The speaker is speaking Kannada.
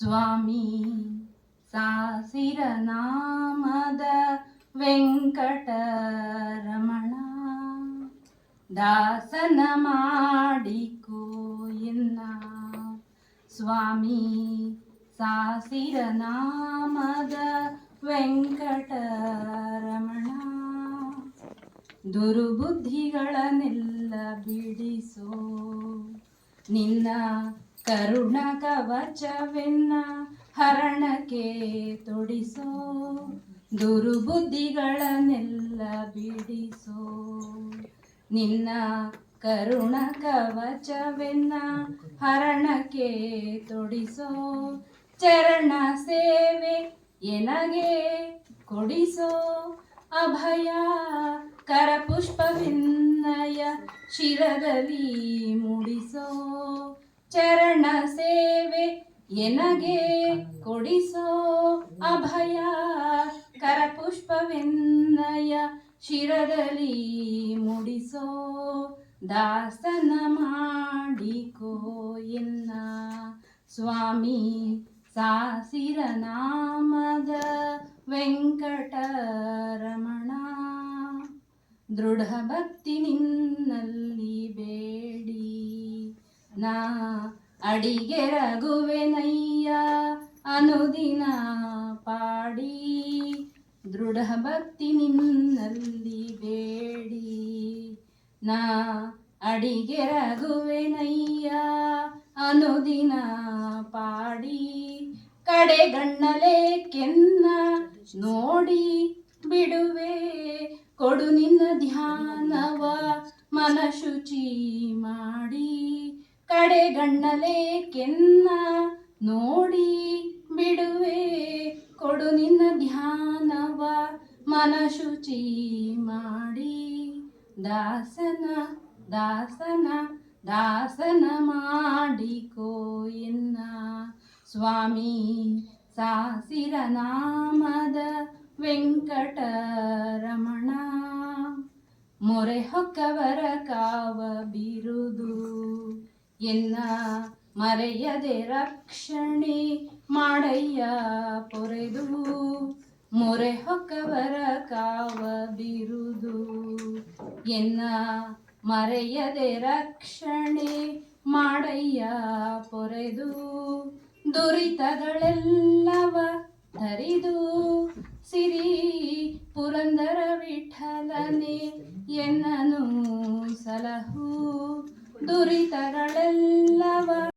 ಸ್ವಾಮಿ ಸಾಸಿರ ನಾಮದ ವೆಂಕಟರಮಣ ದಾಸನ ಮಾಡಿಕೋ ಎನ್ನ ಸ್ವಾಮಿ ಸಾಸಿರ ನಾಮದ ವೆಂಕಟರಮಣ ದುರ್ಬುದ್ಧಿಗಳನ್ನೆಲ್ಲ ಬಿಡಿಸೋ ನಿನ್ನ ಕರುಣ ಕವಚವೆನ್ನ ಹರಣಕ್ಕೆ ತೊಡಿಸೋ ದುರ್ಬುದ್ಧಿಗಳನ್ನೆಲ್ಲ ಬಿಡಿಸೋ ನಿನ್ನ ಕರುಣ ಕವಚವೆನ್ನ ಹರಣಕ್ಕೆ ತೊಡಿಸೋ ಚರಣ ಸೇವೆ ಎನಗೆ ಕೊಡಿಸೋ ಅಭಯ ಕರಪುಷ್ಪವಿನ್ನಯ ಶಿರದಲ್ಲಿ ಮೂಡಿಸೋ ಚರಣ ಸೇವೆ ಎನಗೆ ಕೊಡಿಸೋ ಅಭಯ ಕರಪುಷ್ಪವಿನ್ನಯ ಶಿರದಲ್ಲಿ ಮೂಡಿಸೋ ದಾಸನ ಮಾಡಿಕೋ ಎನ್ನ ಸ್ವಾಮಿ ಸಾಸಿರ ನಾಮದ ವೆಂಕಟರಮಣ ದೃಢ ಭಕ್ತಿ ನಿನ್ನಲ್ಲಿ ಬೇಡಿ ನಾ ಅಡಿಗೆ ರಘುವೆನಯ್ಯ ಅನುದಿನ ಪಾಡಿ ದೃಢ ಭಕ್ತಿ ನಿನ್ನಲ್ಲಿ ಬೇಡಿ ನಾ ಅಡಿಗೆ ರಘುವೆನಯ್ಯ ಅನುದಿನ ಪಾಡಿ ಕಡೆಗಣ್ಣಲೆ ಕೆನ್ನ ನೋಡಿ ಬಿಡುವೆ ಕೊಡು ನಿನ್ನ ಧ್ಯಾನವ ಮನಶುಚಿ ಮಾಡಿ ಕಡೆಗಣ್ಣಲೆ ಕೆನ್ನ ನೋಡಿ ಬಿಡುವೆ ಕೊಡು ನಿನ್ನ ಧ್ಯಾನವ ಮನಶುಚಿ ಮಾಡಿ ದಾಸನ ದಾಸನ ದಾಸನ ಮಾಡಿಕೋ ಎನ್ನ ಸ್ವಾಮಿ ಸಾಸಿರ ನಾಮದ ವೆಂಕಟರಮಣ ಮೊರೆ ಹೊಕ್ಕವರ ಕಾವ ಬಿರುದು ಎನ್ನ ಮರೆಯದೆ ರಕ್ಷಣೆ ಮಾಡಯ್ಯ ಪೊರೆದು ಮೊರೆ ಹೊಕ್ಕವರ ಕಾವ ಬಿರುದು ಎನ್ನ ಮರೆಯದೆ ರಕ್ಷಣೆ ಮಾಡಯ್ಯ ಪೊರೆದು ದುರಿತಗಳೆಲ್ಲವ ಹರಿದು ಸಿರಿ ಪುರಂದರ ವಿಠಲನೆ ಎನ್ನನು ಸಲಹು ದುರಿತಗಳೆಲ್ಲ